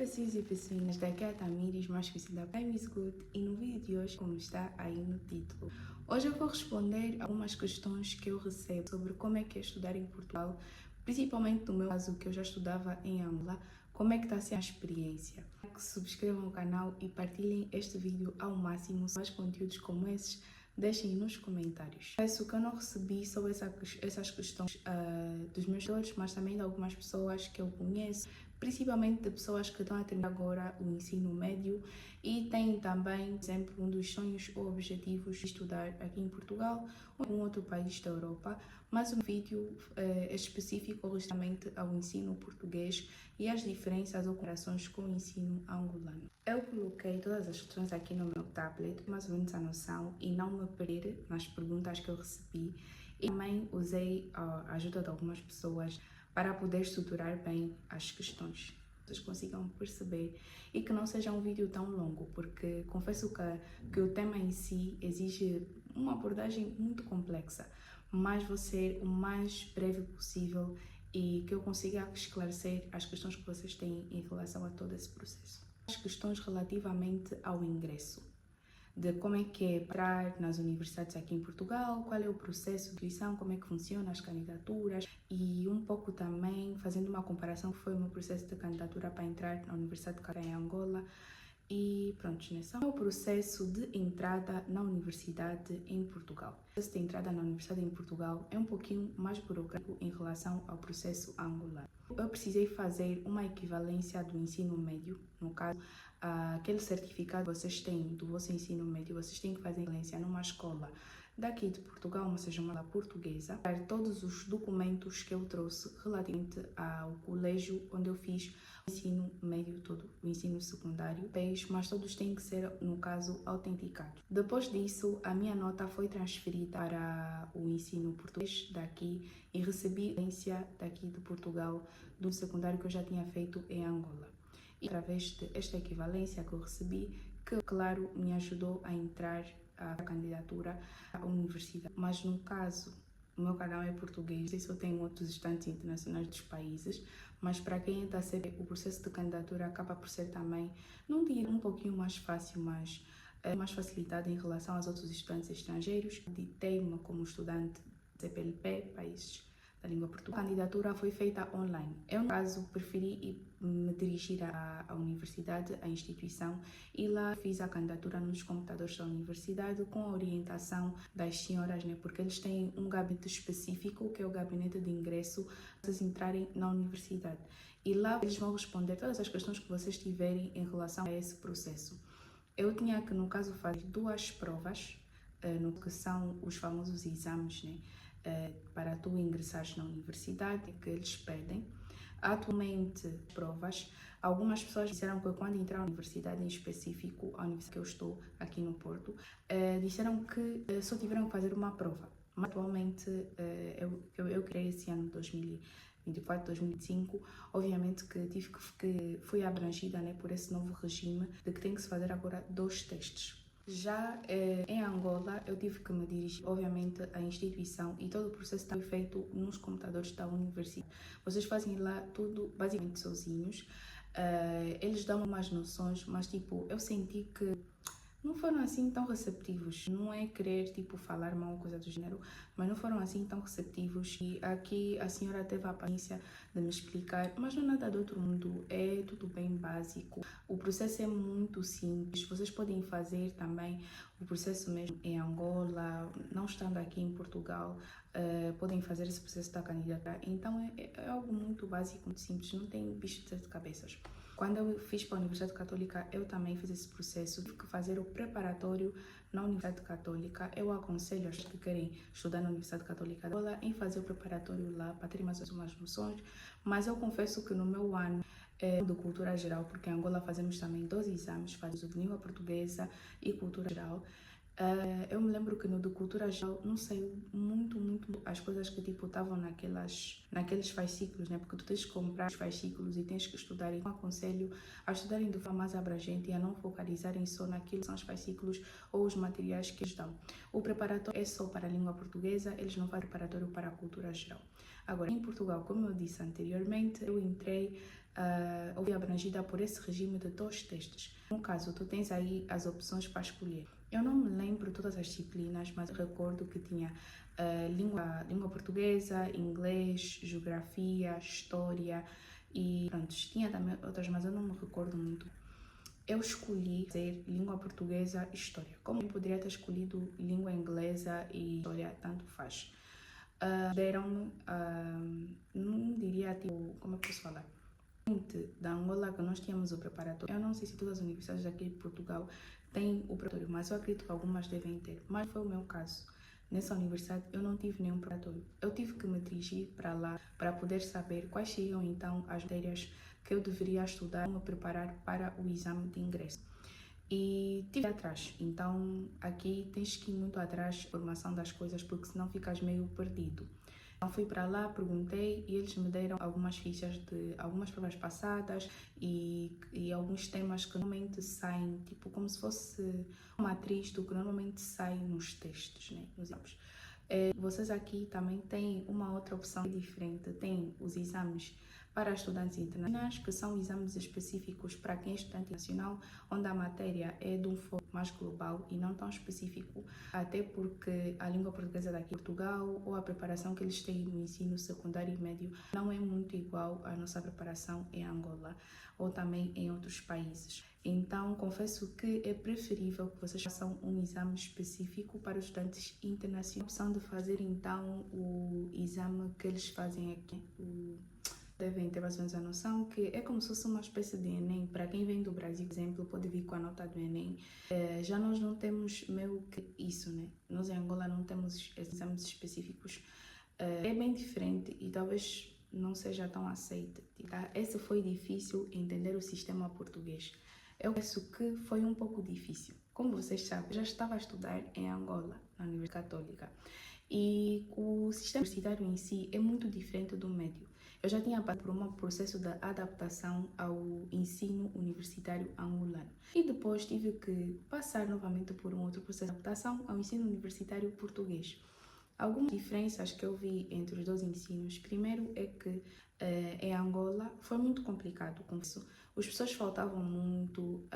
pessoas e pessoas, daqui é a Tamires, mais conhecida Time is Good, e no vídeo de hoje, como está aí no título, hoje eu vou responder algumas questões que eu recebo sobre como é que é estudar em Portugal, principalmente no meu caso, que eu já estudava em Angola, como é que está a ser a experiência. Que subscrevam o canal e partilhem este vídeo ao máximo. Mais conteúdos como esses, deixem nos comentários. Peço que eu não recebi só essas questões dos meus seguidores, mas também de algumas pessoas que eu conheço, principalmente de pessoas que estão a terminar agora o ensino médio e têm também, por exemplo, um dos sonhos ou objetivos de estudar aqui em Portugal ou em um outro país da Europa, mas o vídeo é específico relativamente ao ensino português e as diferenças ou comparações com o ensino angolano. Eu coloquei todas as questões aqui no meu tablet, mais ou menos a noção, e não me perder nas perguntas que eu recebi. E também usei a ajuda de algumas pessoas para poder estruturar bem as questões. Vocês consigam perceber e que não seja um vídeo tão longo, porque confesso que o tema em si exige uma abordagem muito complexa, mas vou ser o mais breve possível e que eu consiga esclarecer as questões que vocês têm em relação a todo esse processo. As questões relativamente ao ingresso, de como é que é entrar nas universidades aqui em Portugal, qual é o processo de inscrição, como é que funciona as candidaturas e um pouco também fazendo uma comparação que foi o meu processo de candidatura para entrar na Universidade de Caraí, em Angola. E pronto, nesse é o processo de entrada na universidade em Portugal. O processo de entrada na universidade em Portugal é um pouquinho mais burocrático em relação ao processo angolano. Eu precisei fazer uma equivalência do ensino médio, no caso, aquele certificado que vocês têm do vosso ensino médio, vocês têm que fazer equivalência numa escola daqui de Portugal, ou seja, uma escola portuguesa, para todos os documentos que eu trouxe relativamente ao colégio onde eu fiz o ensino médio todo, o ensino secundário, mas todos têm que ser, no caso, autenticados. Depois disso, a minha nota foi transferida para o ensino português daqui e recebi a equivalência daqui de Portugal do secundário que eu já tinha feito em Angola. E através desta equivalência que eu recebi, que claro me ajudou a entrar a candidatura à universidade. Mas no caso, o meu canal é português, não sei se eu tenho outros estudantes internacionais dos países, mas para quem está a ser, o processo de candidatura acaba por ser também, não diria um pouquinho mais fácil, mas mais facilitado em relação aos outros estudantes estrangeiros. Ditei-me como estudante de CPLP, países da língua portuguesa. A candidatura foi feita online. Eu, no caso, preferi me dirigir à universidade, à instituição, e lá fiz a candidatura nos computadores da universidade com a orientação das senhoras, né? Porque eles têm um gabinete específico, que é o gabinete de ingresso, para vocês entrarem na universidade. E lá eles vão responder todas as questões que vocês tiverem em relação a esse processo. Eu tinha que, no caso, fazer duas provas, no que são os famosos exames, né? Para tu ingressares na universidade que eles pedem. Atualmente, provas, algumas pessoas disseram que quando entrar na universidade em específico, a universidade que eu estou aqui no Porto, disseram que só tiveram que fazer uma prova. Mas atualmente, eu criei esse ano 2024, 2025, obviamente que fui abrangida, né, por esse novo regime de que tem que se fazer agora 2 testes. Já em Angola, eu tive que me dirigir, obviamente, à instituição e todo o processo está feito nos computadores da universidade. Vocês fazem lá tudo basicamente sozinhos. Eles dão umas noções, mas tipo, eu senti que não foram assim tão receptivos. Não é querer tipo falar mal ou coisa do gênero, mas não foram assim tão receptivos. E aqui a senhora teve a paciência de me explicar, mas não é nada do outro mundo, é tudo bem básico. O processo é muito simples. Vocês podem fazer também o processo mesmo em Angola, não estando aqui em Portugal, podem fazer esse processo da candidatura. Então é algo muito básico, muito simples, não tem bicho de 7 cabeças. Quando eu fiz para a Universidade Católica, eu também fiz esse processo. Tive que fazer o preparatório na Universidade Católica. Eu aconselho as que querem estudar na Universidade Católica de Angola em fazer o preparatório lá para ter mais umas noções. Mas eu confesso que no meu ano de cultura geral, porque em Angola fazemos também 2 exames, fazemos o de língua portuguesa e cultura geral. Eu me lembro que no de cultura geral não saiu muito as coisas que tipo estavam naqueles fascículos, né? Porque tu tens que comprar os fascículos e tens que estudar. Então aconselho a estudarem de forma mais abrangente e a não focalizarem só naquilo que são os fascículos ou os materiais que eles dão. O preparatório é só para a língua portuguesa, eles não fazem preparatório para a cultura geral. Agora, em Portugal, como eu disse anteriormente, eu entrei eu fui abrangida por esse regime de 2 testes. No caso, tu tens aí as opções para escolher. Eu não me lembro todas as disciplinas, mas eu recordo que tinha língua portuguesa, inglês, geografia, história e pronto, tinha também outras, mas eu não me recordo muito. Eu escolhi fazer língua portuguesa e história. Como eu poderia ter escolhido língua inglesa e história, tanto faz. Deram-me, não diria tipo, como eu posso falar? Da Angola que nós tínhamos o preparatório. Eu não sei se todas as universidades aqui de Portugal têm o preparatório, mas eu acredito que algumas devem ter. Mas foi o meu caso. Nessa universidade eu não tive nenhum preparatório. Eu tive que me dirigir para lá para poder saber quais seriam então as matérias que eu deveria estudar e me preparar para o exame de ingresso. E tive atrás, então aqui tens que ir muito atrás da formação das coisas porque senão ficas meio perdido. Então fui para lá, perguntei e eles me deram algumas fichas de algumas provas passadas e alguns temas que normalmente saem, tipo como se fosse uma matriz do que normalmente sai nos textos, né, nos exames. Vocês aqui também têm uma outra opção diferente, tem os exames para estudantes internacionais, que são exames específicos para quem é estudante nacional, onde a matéria é de um foco mais global e não tão específico, até porque a língua portuguesa daqui de Portugal ou a preparação que eles têm no ensino secundário e médio não é muito igual à nossa preparação em Angola ou também em outros países. Então, confesso que é preferível que vocês façam um exame específico para os estudantes internacionais. A opção de fazer então o exame que eles fazem aqui, devem ter mais ou menos a noção que é como se fosse uma espécie de Enem. Para quem vem do Brasil, por exemplo, pode vir com a nota do Enem. Já nós não temos meio que isso, né? Nós em Angola não temos exames específicos. É bem diferente e talvez não seja tão aceito. Tá? Esse foi difícil entender o sistema português. Eu penso que foi um pouco difícil. Como vocês sabem, eu já estava a estudar em Angola, na Universidade Católica. E o sistema universitário em si é muito diferente do médio. Eu já tinha passado por um processo de adaptação ao ensino universitário angolano. E depois tive que passar novamente por um outro processo de adaptação ao ensino universitário português. Algumas diferenças que eu vi entre os dois ensinos, primeiro é que em Angola foi muito complicado com isso. As pessoas faltavam muito,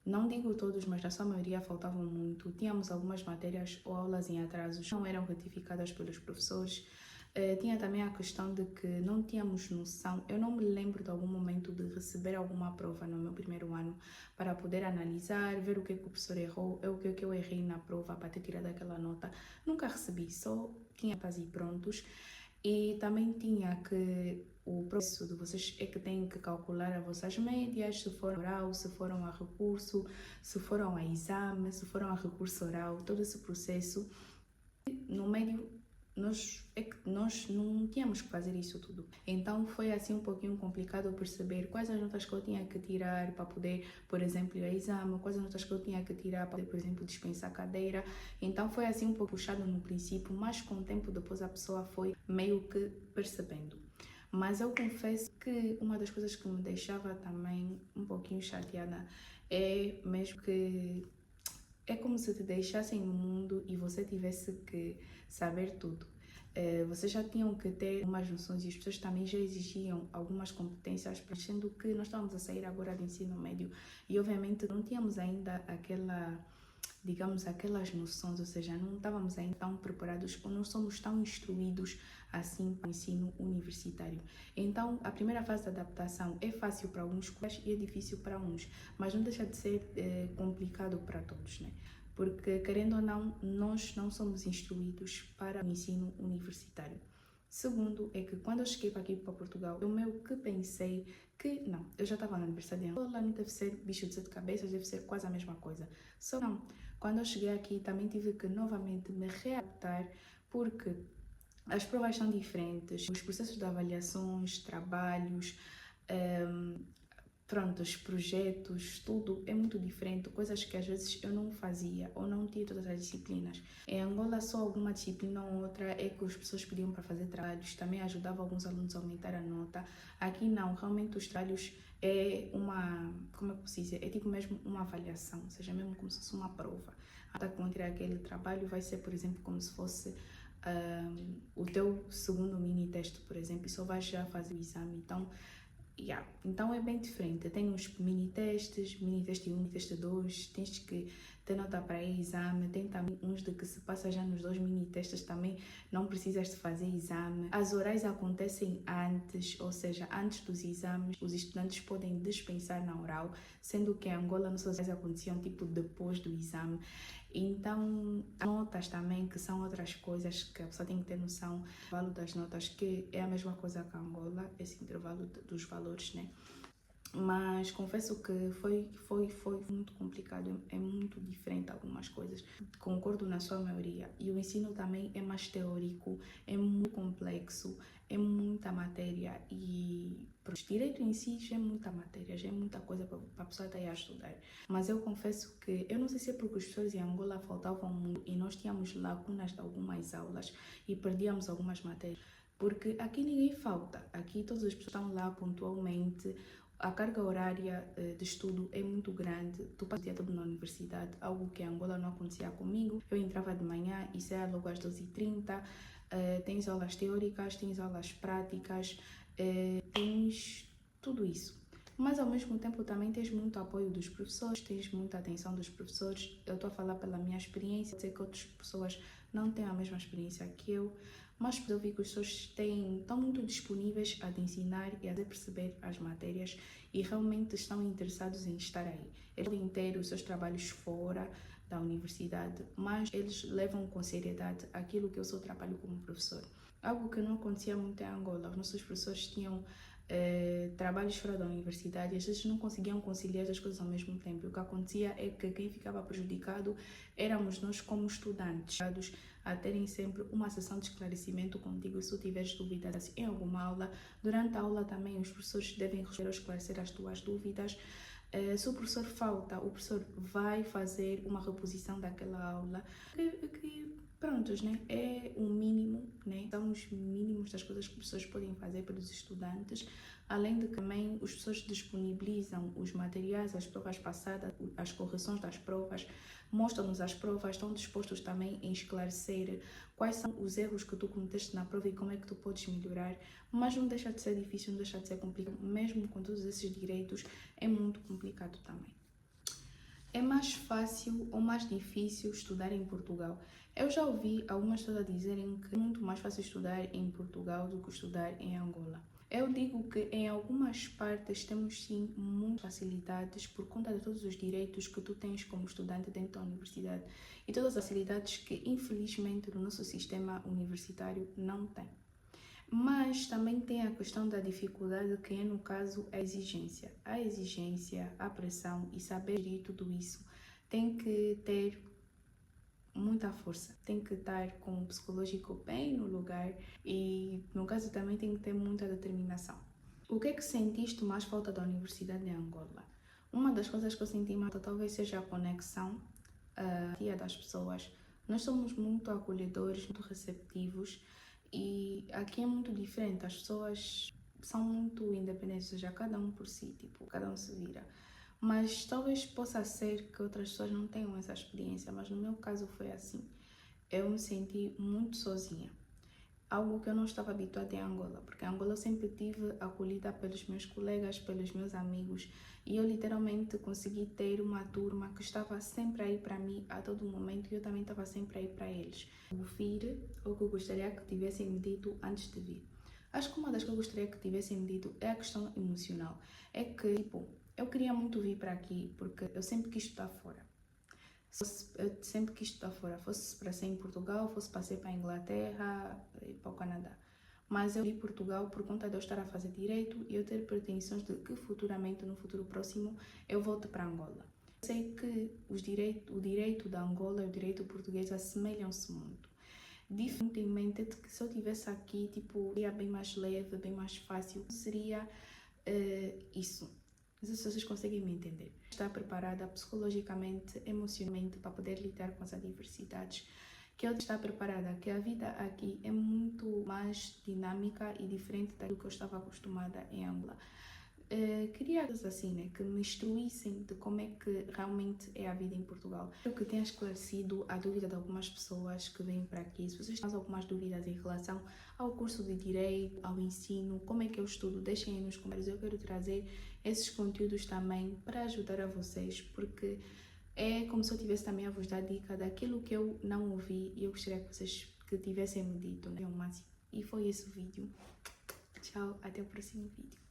não digo todos, mas na sua maioria faltavam muito. Tínhamos algumas matérias ou aulas em atrasos, não eram retificadas pelos professores. Tinha também a questão de que não tínhamos noção. Eu não me lembro de algum momento de receber alguma prova no meu primeiro ano para poder analisar, ver o que o professor errou, o que eu errei na prova para ter tirado aquela nota. Nunca recebi, só tinha fazer prontos. E também tinha que o processo de vocês é que têm que calcular as vossas médias, se foram oral, se foram a recurso, se foram a exame, se foram a recurso oral, todo esse processo. No médio nós não tínhamos que fazer isso tudo. Então foi assim um pouquinho complicado perceber quais as notas que eu tinha que tirar para poder, por exemplo, ir ao exame, quais as notas que eu tinha que tirar para poder, por exemplo, dispensar a cadeira. Então foi assim um pouco puxado no princípio, mas com o tempo depois a pessoa foi meio que percebendo. Mas eu confesso que uma das coisas que me deixava também um pouquinho chateada é mesmo que é como se te deixassem no mundo e você tivesse que saber tudo. Vocês já tinham que ter umas noções e as pessoas também já exigiam algumas competências, sendo que nós estávamos a sair agora do ensino médio e obviamente não tínhamos ainda aquelas noções, ou seja, não estávamos ainda tão preparados ou não somos tão instruídos assim para o ensino universitário. Então, a primeira fase de adaptação é fácil para alguns colegas e é difícil para uns, mas não deixa de ser complicado para todos, né? Porque, querendo ou não, nós não somos instruídos para o ensino universitário. Segundo, é que quando eu cheguei aqui para Portugal, eu meio que pensei que, não, eu já estava na Universidade de Angola, não deve ser bicho de sete cabeças, deve ser quase a mesma coisa. Só não, quando eu cheguei aqui também tive que novamente me readaptar, porque as provas são diferentes, os processos de avaliações, trabalhos, os projetos, tudo é muito diferente, coisas que às vezes eu não fazia ou não tinha todas as disciplinas. Em Angola, só alguma disciplina ou outra é que as pessoas pediam para fazer trabalhos, também ajudava alguns alunos a aumentar a nota. Aqui não, realmente os trabalhos é como é que eu posso dizer? É tipo mesmo uma avaliação, ou seja, mesmo como se fosse uma prova. A nota que vão tirar aquele trabalho vai ser, por exemplo, como se fosse o teu segundo mini teste, por exemplo, e só vais já fazer o exame. Então, Yeah. Então é bem diferente. Tem uns mini-testes 1, mini-teste 2, tens que ter nota para exame. Tem também uns de que se passa já nos 2 mini-testes também não precisas de fazer exame. As orais acontecem antes, ou seja, antes dos exames. Os estudantes podem dispensar na oral, sendo que em Angola nossas orais aconteciam tipo depois do exame. Então, notas também, que são outras coisas que a pessoa tem que ter noção. O intervalo das notas, que é a mesma coisa que a Angola, esse intervalo dos valores, né? Mas confesso que foi muito complicado, é muito diferente algumas coisas. Concordo na sua maioria. E o ensino também é mais teórico, é muito complexo, é muita matéria. E para o direito em si já é muita matéria, já é muita coisa para a pessoa estar aí a estudar. Mas eu confesso que, eu não sei se é porque os professores em Angola faltavam muito e nós tínhamos lacunas de algumas aulas e perdíamos algumas matérias. Porque aqui ninguém falta, aqui todas as pessoas estão lá pontualmente. A carga horária de estudo é muito grande, tu passas o dia todo na universidade, algo que em Angola não acontecia comigo. Eu entrava de manhã e saía logo às 12h30, tens aulas teóricas, tens aulas práticas, tens tudo isso. Mas ao mesmo tempo também tens muito apoio dos professores, tens muita atenção dos professores. Eu estou a falar pela minha experiência, sei que outras pessoas não têm a mesma experiência que eu, mas eu vi que os professores estão muito disponíveis a te ensinar e a te perceber as matérias e realmente estão interessados em estar aí. Eles podem ter os seus trabalhos fora da universidade, mas eles levam com seriedade aquilo que é o seu trabalho como professor. Algo que não acontecia muito em Angola. Os nossos professores tinham trabalhos fora da universidade e às vezes não conseguiam conciliar as coisas ao mesmo tempo. O que acontecia é que quem ficava prejudicado éramos nós como estudantes, a terem sempre uma sessão de esclarecimento contigo se tu tiveres dúvidas em alguma aula. Durante a aula também os professores devem responder ou esclarecer as tuas dúvidas. Se o professor falta, o professor vai fazer uma reposição daquela aula que prontos, né? É o mínimo, né? São os mínimos das coisas que os professores podem fazer pelos estudantes. Além de que também os professores disponibilizam os materiais, as provas passadas, as correções das provas, mostram-nos as provas, estão dispostos também em esclarecer quais são os erros que tu cometeste na prova e como é que tu podes melhorar. Mas não deixa de ser difícil, não deixa de ser complicado, mesmo com todos esses direitos, é muito complicado também. É mais fácil ou mais difícil estudar em Portugal? Eu já ouvi algumas pessoas dizerem que é muito mais fácil estudar em Portugal do que estudar em Angola. Eu digo que em algumas partes temos sim muitas facilidades por conta de todos os direitos que tu tens como estudante dentro da universidade e todas as facilidades que infelizmente o nosso sistema universitário não tem. Mas também tem a questão da dificuldade, que é no caso a exigência. A exigência, a pressão e saber gerir tudo isso tem que ter muita força, tem que estar com o psicológico bem no lugar e no caso também tem que ter muita determinação. O que é que sentiste mais falta da universidade em Angola? Uma das coisas que eu senti mais falta talvez seja a conexão das pessoas. Nós somos muito acolhedores, muito receptivos. E aqui é muito diferente, as pessoas são muito independentes, ou seja, cada um por si, tipo, cada um se vira. Mas talvez possa ser que outras pessoas não tenham essa experiência, mas no meu caso foi assim. Eu me senti muito sozinha, algo que eu não estava habituada em Angola, porque em Angola eu sempre tive acolhida pelos meus colegas, pelos meus amigos, e eu literalmente consegui ter uma turma que estava sempre aí para mim a todo momento e eu também estava sempre aí para eles. Ouvir o que eu gostaria que tivessem me dito antes de vir. Acho que uma das que eu gostaria que tivessem me dito é a questão emocional. É que, tipo, eu queria muito vir para aqui porque eu sempre quis estudar fora. Eu sempre quis estudar fora, fosse para ser em Portugal, fosse para ser para a Inglaterra e para o Canadá. Mas eu vim Portugal por conta de eu estar a fazer direito e eu ter pretensões de que futuramente, no futuro próximo, eu volte para Angola. Eu sei que o direito da Angola e o direito português assemelham-se muito. Diferentemente de que se eu estivesse aqui, tipo, seria bem mais leve, bem mais fácil, seria isso. Não sei se vocês conseguem me entender. Estar preparada psicologicamente, emocionalmente para poder lidar com as adversidades. Que eu estar preparada, que a vida aqui é muito mais dinâmica e diferente daquilo que eu estava acostumada em Angola. queria assim, né, que me instruíssem de como é que realmente é a vida em Portugal. Eu que tenha esclarecido a dúvida de algumas pessoas que vêm para aqui. Se vocês têm algumas dúvidas em relação ao curso de Direito, ao ensino, como é que eu estudo, deixem aí nos comentários. Eu quero trazer esses conteúdos também para ajudar a vocês, porque é como se eu tivesse também a vos dar dica daquilo que eu não ouvi e eu gostaria que vocês que tivessem me dito, né, ao máximo. E foi esse o vídeo. Tchau, até o próximo vídeo.